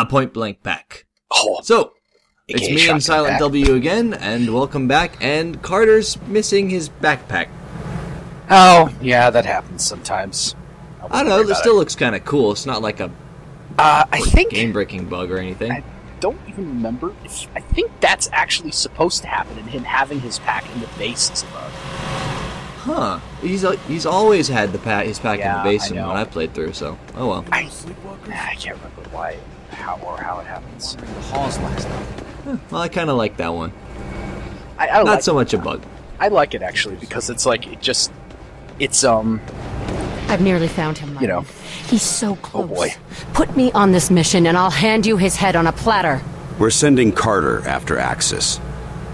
Point Blank back. Oh, So, it's me and Silent back. W again, and welcome back, and Carter's missing his backpack. Oh, yeah, that happens sometimes. I don't know, it still looks kind of cool. It's not like a I think... game-breaking bug or anything. I don't even remember. I think that's actually supposed to happen, and him having his pack in the base is a bug. Huh. He's always had his pack in the basin I know. when I played through, so, oh well. I can't remember why, how it happens. The halls last night. Well, I kind of like that one. I Not like so much a bug. I like it, actually, because it's like, it's I've nearly found him, you know. He's so close. Oh, boy. Put me on this mission and I'll hand you his head on a platter. We're sending Carter after Axis.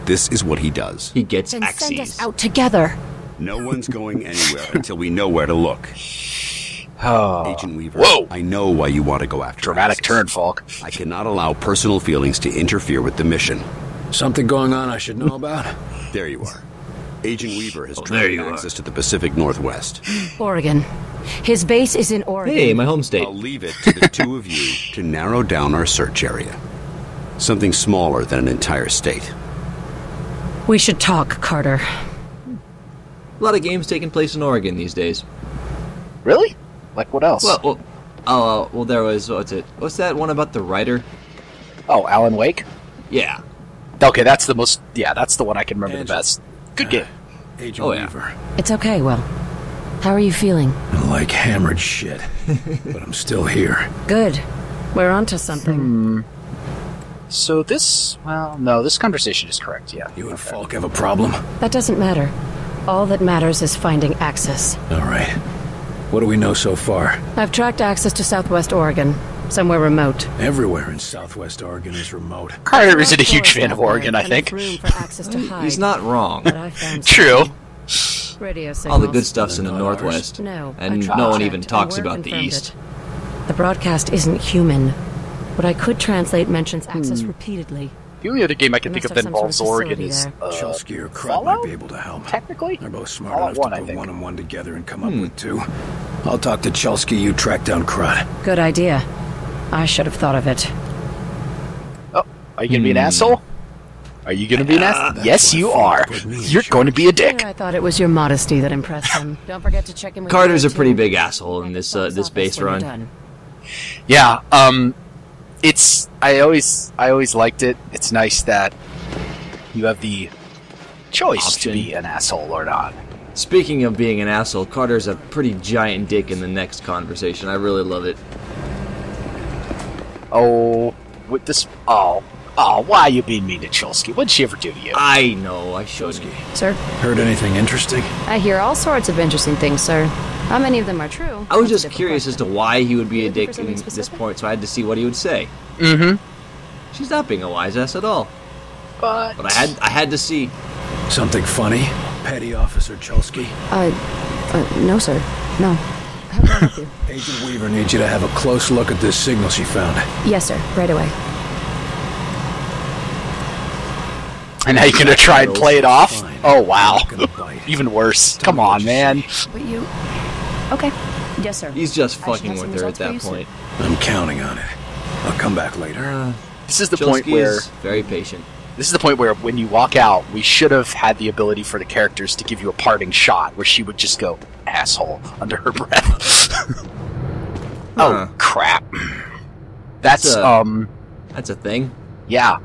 This is what he does. He gets Then send axes. us out together. No one's going anywhere until we know where to look. Oh. Agent Weaver, Whoa! I know why you want to go after Dramatic Axis. turn, Falk. I cannot allow personal feelings to interfere with the mission. Something going on I should know about? There you are. Agent Weaver has there tracked you are. access to the Pacific Northwest. Oregon. His base is in Oregon. Hey, my home state. I'll leave it to the two of you to narrow down our search area. Something smaller than an entire state. We should talk, Carter. A lot of games taking place in Oregon these days. Really? Like what else? Well, there was, what's that one about the writer? Oh, Alan Wake? Yeah. Okay, that's the one I can remember the best. Good game. Agent Oh, yeah. Weaver. It's okay, Will. How are you feeling? Like hammered shit. But I'm still here. Good. We're onto something. So this conversation is correct, yeah. You and Falk have a problem? That doesn't matter. All that matters is finding access. All right. What do we know so far? I've tracked access to Southwest Oregon, somewhere remote. Everywhere in Southwest Oregon is remote. Carter isn't a huge fan of Oregon, I think. Room for access to hide, He's not wrong. but I found True. radio All the signals. good stuff's in the Not Northwest. No, I And tried no one checked, even and talks word about the confirmed East. it. The broadcast isn't human. What I could translate mentions access repeatedly. The only other game I can There think of must that have some sort involves of Oregon is facility Chelsky or Crud Fallout? might be able to help. Technically? They're both smart Fallout enough 1, to I put think. one and one together and come up with two. I'll talk to Chelsky, you track down Crud. Good idea. I should have thought of it. Oh, are you gonna be an asshole? Are you gonna be an asshole? that's Yes, what you Falk are. put me in You're going to be a dick. I thought it was your modesty that impressed him. Don't forget to check in with Carter's a Joe, pretty too. big asshole in this this base When you're run. done. Yeah, I always liked it. It's nice that you have the choice Option. to be an asshole or not. Speaking of being an asshole, Carter's a pretty giant dick in the next conversation. I really love it. Oh, with this. Oh, why are you being mean to Chelsky? What'd she ever do to you? I know, I shouldn't. Sir, Heard anything interesting? I hear all sorts of interesting things, sir. How many of them are true? I was That's a just different curious as question. to why he would be a Looking for dick in something this specific? point, so I had to see what he would say. Mm-hmm. She's not being a wise ass at all. But But I had to see. Something funny? Petty Officer Chelsky? No, sir. No. How can I help you? Agent Weaver needs you to have a close look at this signal she found. Yes, sir. Right away. and now you're gonna try and play it off? Fine. Oh wow, I'm not gonna bite. even worse. Tell Come me what on, you man. see. But you... Okay. Yes, sir. He's just I should fucking have some with her at results that for you point. I'm counting on it. I'll come back later. This is the point Chelsky where is very patient. when you walk out, we should have had the ability for the characters to give you a parting shot where she would just go asshole under her breath. Huh. Oh crap. That's That's a thing. yeah.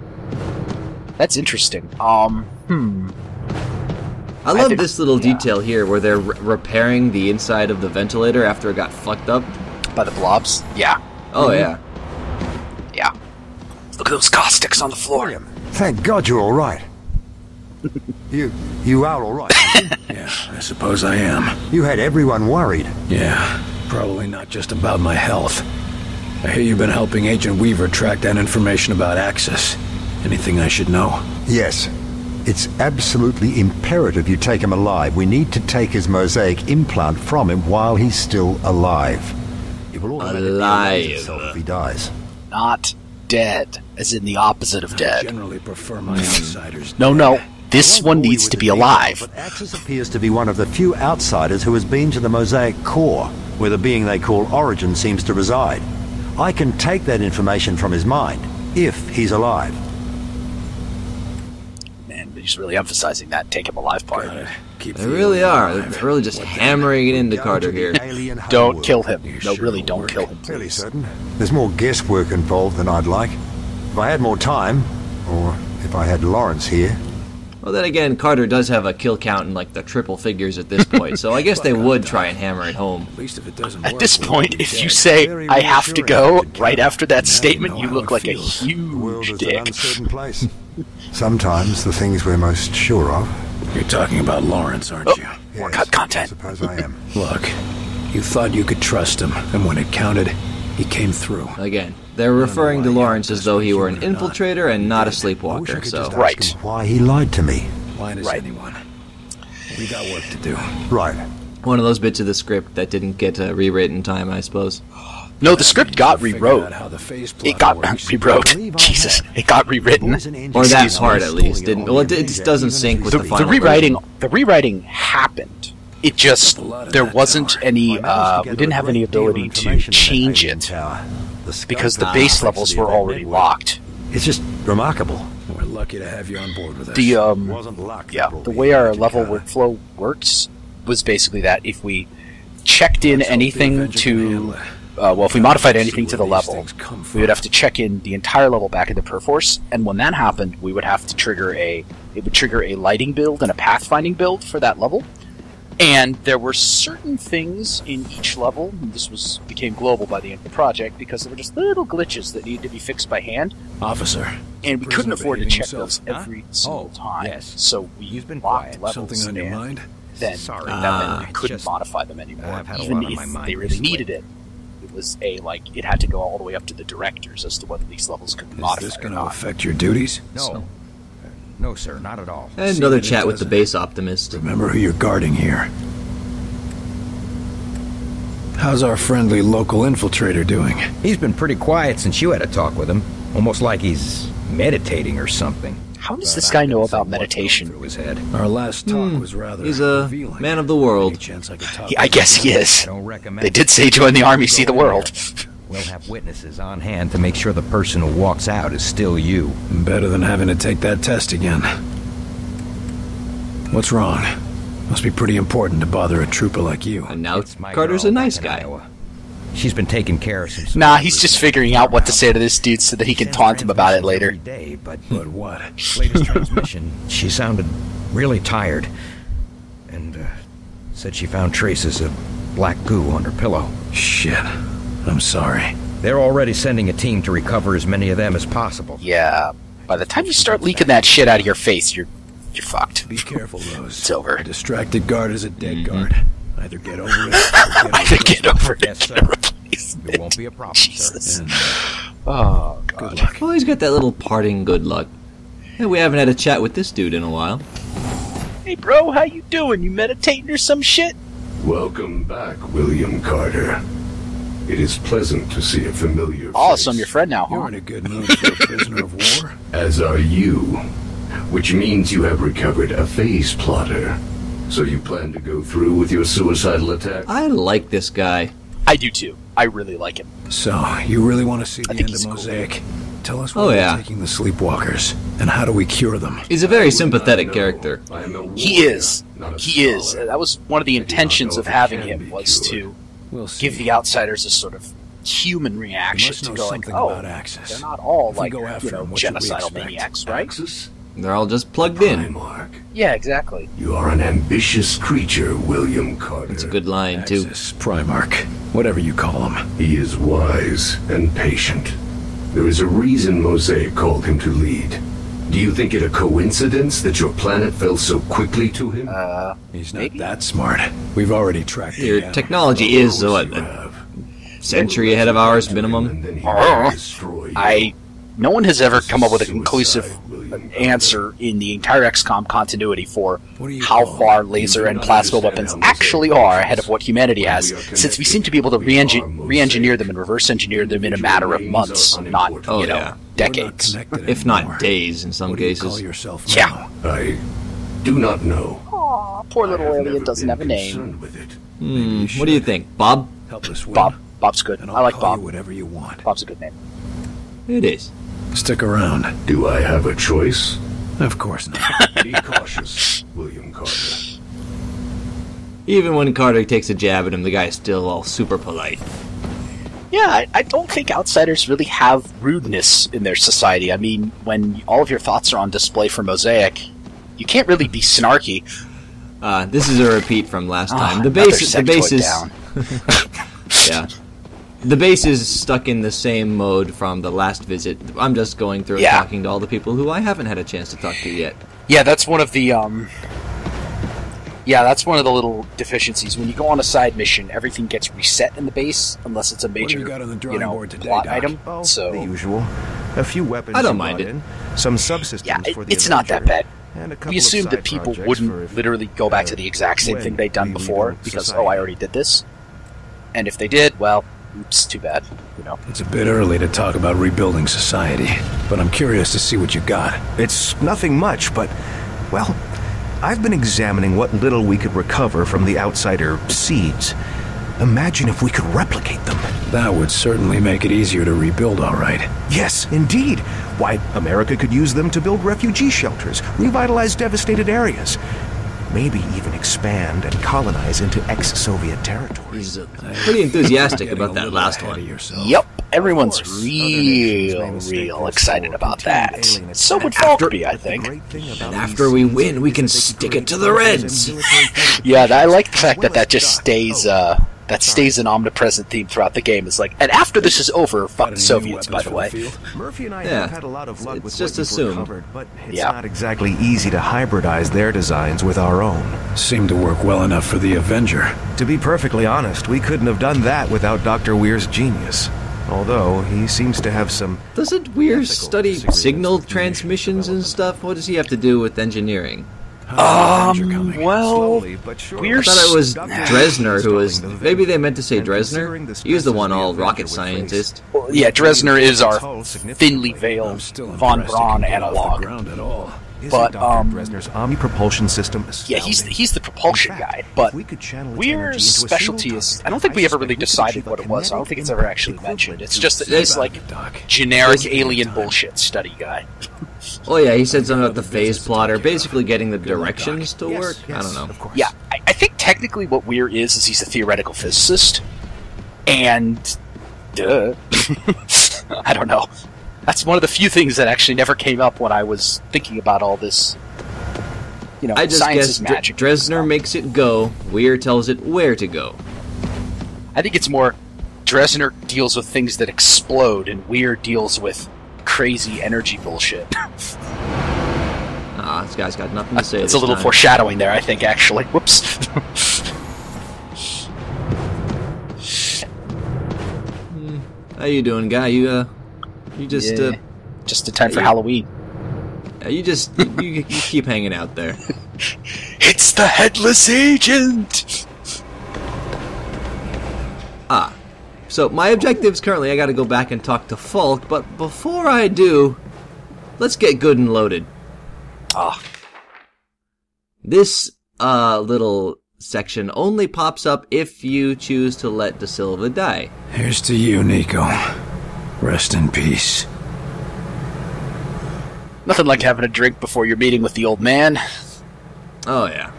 That's interesting. I love think- this little yeah. detail here where they're repairing the inside of the ventilator after it got fucked up. By the blobs? Yeah. Oh yeah. Yeah. Look at those caustics on the floor. Thank God you're all right. You are all right. Yeah, I suppose I am. You had everyone worried. Yeah, probably not just about my health. I hear you've been helping Agent Weaver track down information about Axis. Anything I should know? Yes. It's absolutely imperative you take him alive. We need to take his mosaic implant from him while he's still alive. It will automatically erase itself if he dies. Not dead, as in the opposite of I dead. generally prefer my outsiders. No. This I won't one bore you needs with to the be details, alive. But Axis appears to be one of the few outsiders who has been to the mosaic core, where the being they call Origin seems to reside. I can take that information from his mind, if he's alive. Man, they're just really emphasizing that take him alive part. They really are. They're really just hammering it into Carter here. Don't kill him. No, really, don't kill him, Fairly please. certain. There's more guesswork involved than I'd like. If I had more time, or if I had Lawrence here... Well, then again, Carter does have a kill count in like the triple figures at this point, so I guess they would try and hammer it home. At least if it doesn't At work, this we'll point, all be if you dead. say, I have to go, right after that Now statement, you you know look how it like a feels. The world huge is an dick. uncertain place. Sometimes the things we're most sure of... You're talking about Lawrence, aren't you? More Yes, cut I content. suppose I am. Look, you thought you could trust him, and when it counted, he came through. Again, they're referring to Lawrence as though he were an infiltrator and not a sleepwalker, so... Right. Ask him why he lied to me. Why does Right. anyone? We got work to do. Right. One of those bits of the script that didn't get rewritten in time, I suppose. No, the script got Figure rewrote. out how the phase It plot got works. rewrote. Jesus, it got rewritten. Or that Excuse part, me. at least. Didn't. Well, it just doesn't sync with the The final rewriting happened. It just there wasn't any. We didn't have any ability to change it because the base levels were already locked. It's just remarkable. We're lucky to have you on board with us. The Wasn't luck that yeah, brought the me way here, our level Takara. workflow works was basically that if we checked in anything to, well, if we modified anything to the level, we would have to check in the entire level back into Perforce, and when that happened, we would have to trigger it would trigger a lighting build and a pathfinding build for that level. And there were certain things in each level, and this became global by the end of the project, because there were just little glitches that needed to be fixed by hand, Officer, and we couldn't prisoner afford to behaving check those himself, huh? every single time. yes. So we You've been locked quiet. levels something on your and mind? then Sorry. that meant we couldn't Just- modify them anymore. I've had a Even lot on if my mind they really recently. needed it. It was it had to go all the way up to the directors as to whether these levels could be Is modified this or going to not. affect your duties? No. No, sir, not at all. And See another that it chat with the doesn't. base optimist. Remember who you're guarding here. How's our friendly local infiltrator doing? He's been pretty quiet since you had a talk with him. Almost like he's meditating or something. How does But this I guy didn't know say about what's going meditation? through his head. Our last talk was rather He's a revealing. man of the world. Any chance I could talk I guess he I is. don't recommend They it. did say join the army, see the world. We'll have witnesses on hand to make sure the person who walks out is still you. Better than having to take that test again. What's wrong? Must be pretty important to bother a trooper like you. And now It's my Carter's girl a nice back in guy. Iowa. She's been taking care of some... Nah, he's just figuring out what to say to this dude so that he can taunt him about it later. Every day, but But what? latest transmission, she sounded really tired. And said she found traces of black goo on her pillow. Shit. I'm sorry. They're already sending a team to recover as many of them as possible. Yeah, by the time you start leaking that shit out of your face, you're fucked. Be careful, Rose. It's over. A distracted guard is a dead guard. Either get over it or Either get over it Yes, and sir. replace It won't be a problem, Jesus. sir. And Oh, good God. luck. Well, he's got that little parting good luck. Hey, we haven't had a chat with this dude in a while. Hey, bro, how you doing? You meditating or some shit? Welcome back, William Carter. It is pleasant to see a familiar Oh, face. so I'm your friend now, You're huh? in a good mood for a prisoner of war. As are you. Which means you have recovered a phase plotter. So you plan to go through with your suicidal attack? I like this guy. I do too. I really like him. So, you really want to see the think end he's of cool. Mosaic? Tell us Oh, where yeah. they're taking the sleepwalkers, and how do we cure them? He's a very I would sympathetic not know. character. I am a He warrior, is. not a He is. scholar. That was one of the I do not intentions know of if it having can him be was cured. to We'll see. give the outsiders a sort of human You reaction must to know go like, something oh, about Axis. they're not all If we like, go after them, what should we genocidal expect? maniacs, right? Axis? They're all just plugged in. Primarch. Yeah, exactly. You are an ambitious creature, William Carter. It's a good line, too. Axis, Primarch, whatever you call them. He is wise and patient. There is a reason Mosaic called him to lead. Do you think it a coincidence that your planet fell so quickly to him? He's not Maybe. that smart. We've already tracked Your him. technology is, what, a century ahead of ours minimum? And then he Oh. will destroy you. No one has ever come up with a conclusive answer in the entire XCOM continuity for What do you how call far laser and plasma weapons actually are ahead of what humanity has, since we seem to be able to re-engineer them and reverse engineer them in a matter of months, not, Oh, you know, yeah. We're not decades. connected If anymore. not days in some What do you call cases. yourself Yeah. now? I do not know. Aw, poor little I have alien never doesn't been have a name. concerned with it. What do you think, Bob? Help us win. Bob. Bob's good. And I like call Bob. you whatever you want. Bob's a good name. It is. Stick around. Do I have a choice? Of course not. Be cautious, William Carter. Even when Carter takes a jab at him, the guy's still all super polite. Yeah, I don't think outsiders really have rudeness in their society. I mean, when all of your thoughts are on display for Mosaic, you can't really be snarky. This is a repeat from last time. The Another base is down. yeah. The base is stuck in the same mode from the last visit. I'm just going through and talking to all the people who I haven't had a chance to talk to yet. Yeah, that's one of the little deficiencies. When you go on a side mission, everything gets reset in the base unless it's a major, plot item. Oh, so the usual. A few weapons. I don't mind it. Some subsystems for the it's not that Avenger, bad. and a couple We of assumed that side people projects wouldn't for if, literally go back to the exact same when thing they'd done we before leave because society. I already did this. And if they did, well, oops, too bad. It's a bit early to talk about rebuilding society, but I'm curious to see what you got. It's nothing much, but, well, I've been examining what little we could recover from the outsider seeds. Imagine if we could replicate them. That would certainly make it easier to rebuild, all right. Yes, indeed. Why, America could use them to build refugee shelters, revitalize devastated areas, maybe even expand and colonize into ex-Soviet territories. He's pretty enthusiastic about that last one. Yep, everyone's real excited about that. So would Falk be, I think. And after we win, we can stick it to the Reds. Yeah, I like the fact that just stays an omnipresent theme throughout the game. It's like, and after this is over, fuck the Soviets, by the way. Murphy and I Yeah, have had a lot of luck it's with just what you've assumed. recovered, but it's Yeah. not exactly easy to hybridize their designs with our own. Seemed to work well enough for the Avenger. To be perfectly honest, we couldn't have done that without Dr. Weir's genius. Although, he seems to have some... Doesn't Weir study disagreements signal with the transmissions and stuff? What does he have to do with engineering? Well, I thought it was Dresner who was... Maybe they meant to say Dresner? He was the one all rocket scientist. yeah, Dresner is our thinly veiled von Braun analog. At all. But, Dresner's omni-propulsion system... Yeah, he's the propulsion guy, but Weir's specialty is... I don't think we ever really decided what it was. I don't think it's ever actually mentioned. It's just that he's like generic alien bullshit study guy. Oh yeah, he said something about the phase plotter, basically getting the directions to work. I don't know. Yeah, I think technically what Weir is he's a theoretical physicist, and I don't know. That's one of the few things that actually never came up when I was thinking about all this. I just science guess is magic. Dresner makes it go, Weir tells it where to go. I think it's more Dresner deals with things that explode, and Weir deals with crazy energy bullshit. This guy's got nothing to say. It's a little foreshadowing there, I think, actually. Whoops. How you doing, guy? You just just in time for Halloween. you keep hanging out there. It's the Headless Agent! So my objectives currently, I gotta go back and talk to Falk, but before I do, let's get good and loaded. This little section only pops up if you choose to let De Silva die. Here's to you, Nico. Rest in peace. Nothing like having a drink before your meeting with the old man. Oh yeah.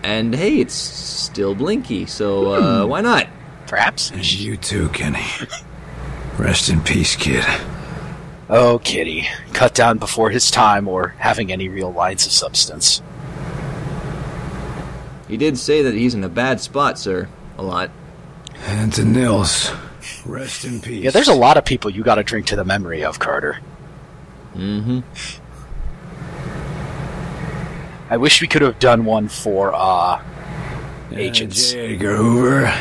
And hey, it's still Blinky, so why not? Perhaps. And you too, Kenny. Rest in peace, kid. Oh, Kitty. Cut down before his time or having any real lines of substance. He did say that he's in a bad spot, sir. A lot. And to Nils. Rest in peace. Yeah, there's a lot of people you gotta drink to the memory of, Carter. Mm-hmm. I wish we could have done one for, agents. J. Edgar Hoover,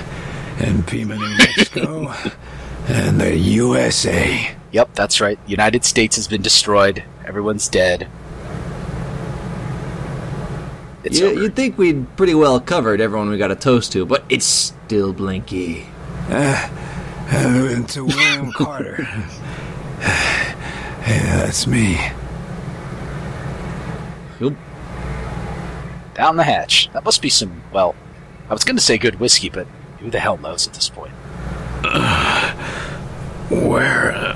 and Pima, New Mexico, and the USA. Yep, that's right. The United States has been destroyed. Everyone's dead. It's over. You'd think we'd pretty well covered everyone we got a toast to, but it's still Blinky. And to William Carter. Yeah, that's me. Yep. Down the hatch. That must be some, well, I was going to say good whiskey, but who the hell knows at this point? Where?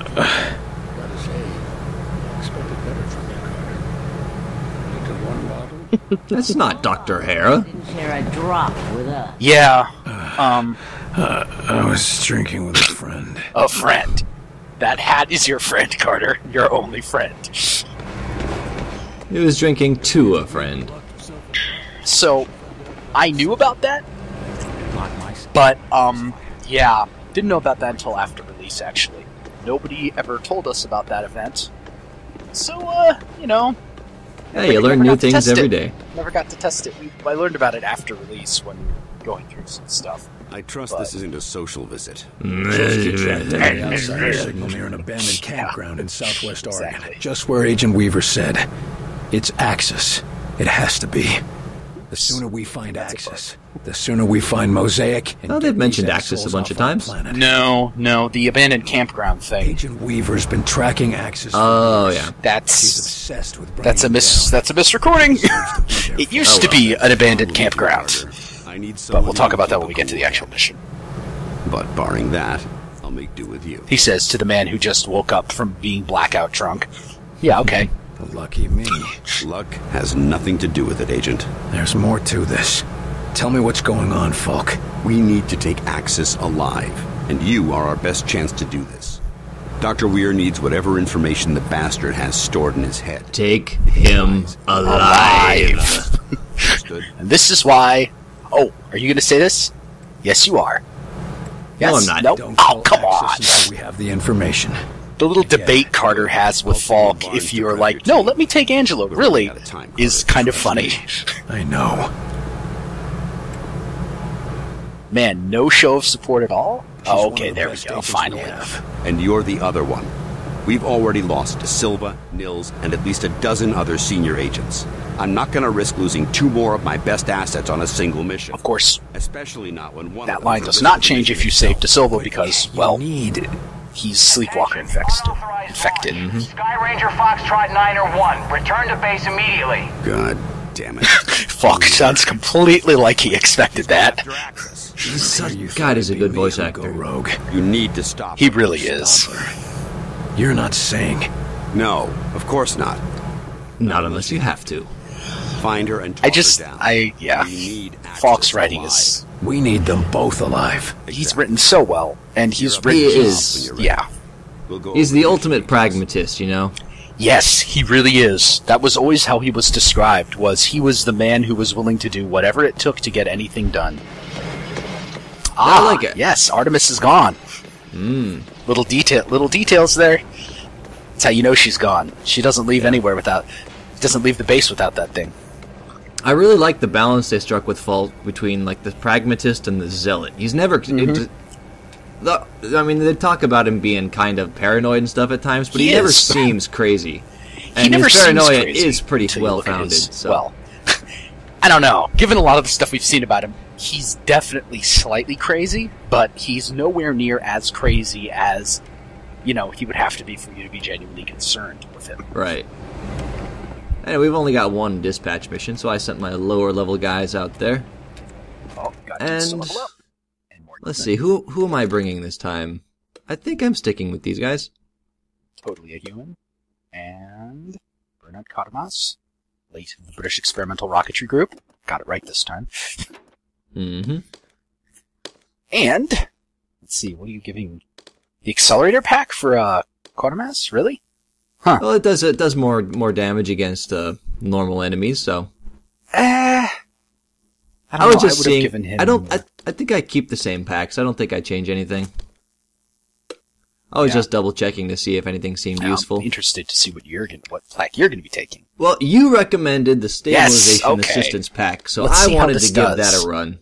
That's not Dr. Hera. Didn't share a drop with us. Yeah. I was drinking with a friend. A friend. That hat is your friend, Carter. Your only friend. He was drinking to a friend. So, I knew about that. But, yeah. Didn't know about that until after release, actually. Nobody ever told us about that event. So, you know... Hey, you learn new things every day. Never got to test it. I learned about it after release when going through some stuff. I trust this isn't a social visit. Outside signal near an abandoned campground in southwest Oregon. Exactly. Just where Agent Weaver said. It's Axis. It has to be. The sooner we find Axis, the sooner we find Mosaic. Oh, they've mentioned Axis a bunch of times. No, the abandoned campground thing. Agent Weaver's been tracking Axis. Oh, yeah. She's obsessed with That's a misrecording. It used to be an abandoned campground. But we'll talk about that when we get to the actual mission. But barring that, I'll make do with you. He says to the man who just woke up from being blackout drunk. Yeah, okay. Lucky me. Luck has nothing to do with it, Agent. There's more to this. Tell me what's going on, Falk. We need to take Axis alive, and you are our best chance to do this. Dr. Weir needs whatever information the bastard has stored in his head. Take him alive. And this is why... Oh, are you going to say this? Yes, you are. Yes? No, I'm not. Nope. Don't Oh, come call on. Axis until we have the information. The little debate Carter has with Falk, if you're like, no, let me take Angelo, really, is kind of funny. I know. Man, no show of support at all? Oh, okay, there we go, finally. And you're the other one. We've already lost to Silva, Nils, and at least a dozen other senior agents. I'm not going to risk losing 2 more of my best assets on a single mission. Of course. Especially not when one That of line them does not change if you save De Silva because, well, Need he's sleepwalker infected. Sky Ranger Foxtrot 901. Return to base immediately. God damn it. Falk sounds completely like he expected that. God, he's a good voice actor. Rogue. You need to stop. He really is. You're not saying. No, of course not. Not unless you have to. Find her and talk her down. Yeah. We need Falk's Axis writing alive. is... We need them both alive. He's written so well, and he's written... He is. Yeah. We'll go He's over the the ultimate pragmatist, you know? Yes, he really is. That was always how he was described, was he was the man who was willing to do whatever it took to get anything done. I like it. Yes, Artemis is gone. Little details there. That's how you know she's gone. She doesn't leave anywhere without... Doesn't leave the base without that thing. I really like the balance they struck with Falk between, like, the pragmatist and the zealot. He's never... I mean, they talk about him being kind of paranoid and stuff at times, but he never seems crazy. And never his seems paranoia crazy is pretty until you look at well-founded. his- So. Well, I don't know. Given a lot of the stuff we've seen about him, he's definitely slightly crazy, but he's nowhere near as crazy as, you know, he would have to be for you to be genuinely concerned with him. Right. And we've only got one dispatch mission, so I sent my lower-level guys out there. Oh, got And to level up. And more let's see, who am I bringing this time? I think I'm sticking with these guys. Totally a Human. And Bernard Cotamas, late of the British Experimental Rocketry Group. Got it right this time. Mm-hmm. And, let's see, what are you giving? The Accelerator Pack for, Cotamas? Really? Huh. Well, it does more damage against normal enemies, so... I I was just would've seeing. given him... I think I keep the same packs. I don't think I change anything. I was just double checking to see if anything seemed useful. I'm interested to see what pack you're gonna be taking. Well, you recommended the stabilization okay. assistance pack, so Let's I see how wanted this to give does. that a run.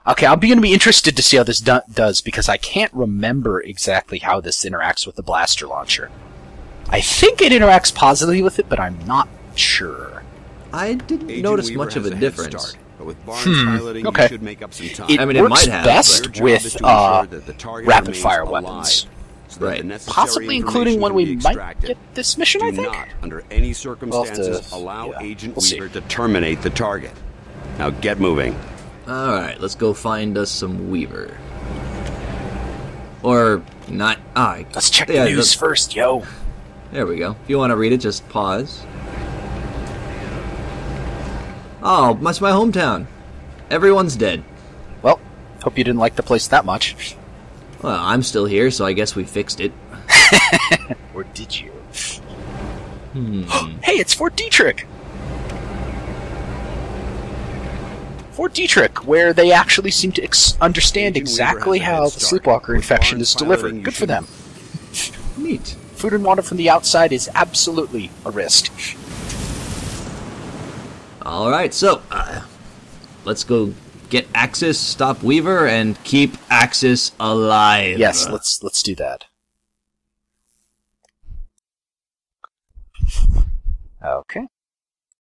Okay, I'm gonna be interested to see how this does because I can't remember exactly how this interacts with the blaster launcher. I think it interacts positively with it, but I'm not sure. I didn't Agent notice Weaver much of has a head difference. start, but with Barnes piloting, okay. you should make up some time. It I mean, it works might have, best Your job with is to ensure that the target rapid-fire remains weapons. alive, so that Right. the necessary Possibly including information when can we be might extracted. get this mission, Do I think? not, under any circumstances, We'll have to- allow yeah, Agent we'll see. Weaver to terminate the target. Now get moving. Alright, let's go find us some Weaver. Or not. Let's check the news first, yo. There we go. If you want to read it, just pause. Oh, that's my hometown. Everyone's dead. Well, hope you didn't like the place that much. Well, I'm still here, so I guess we fixed it. Or did you? Hey, it's Fort Detrick! Fort Detrick, where they actually seem to understand exactly how the Sleepwalker infection is delivered. Good for them. Neat. Food and water from the outside is absolutely a risk. Alright, so, let's go get Axis, stop Weaver, and keep Axis alive. Yes, let's do that. Okay.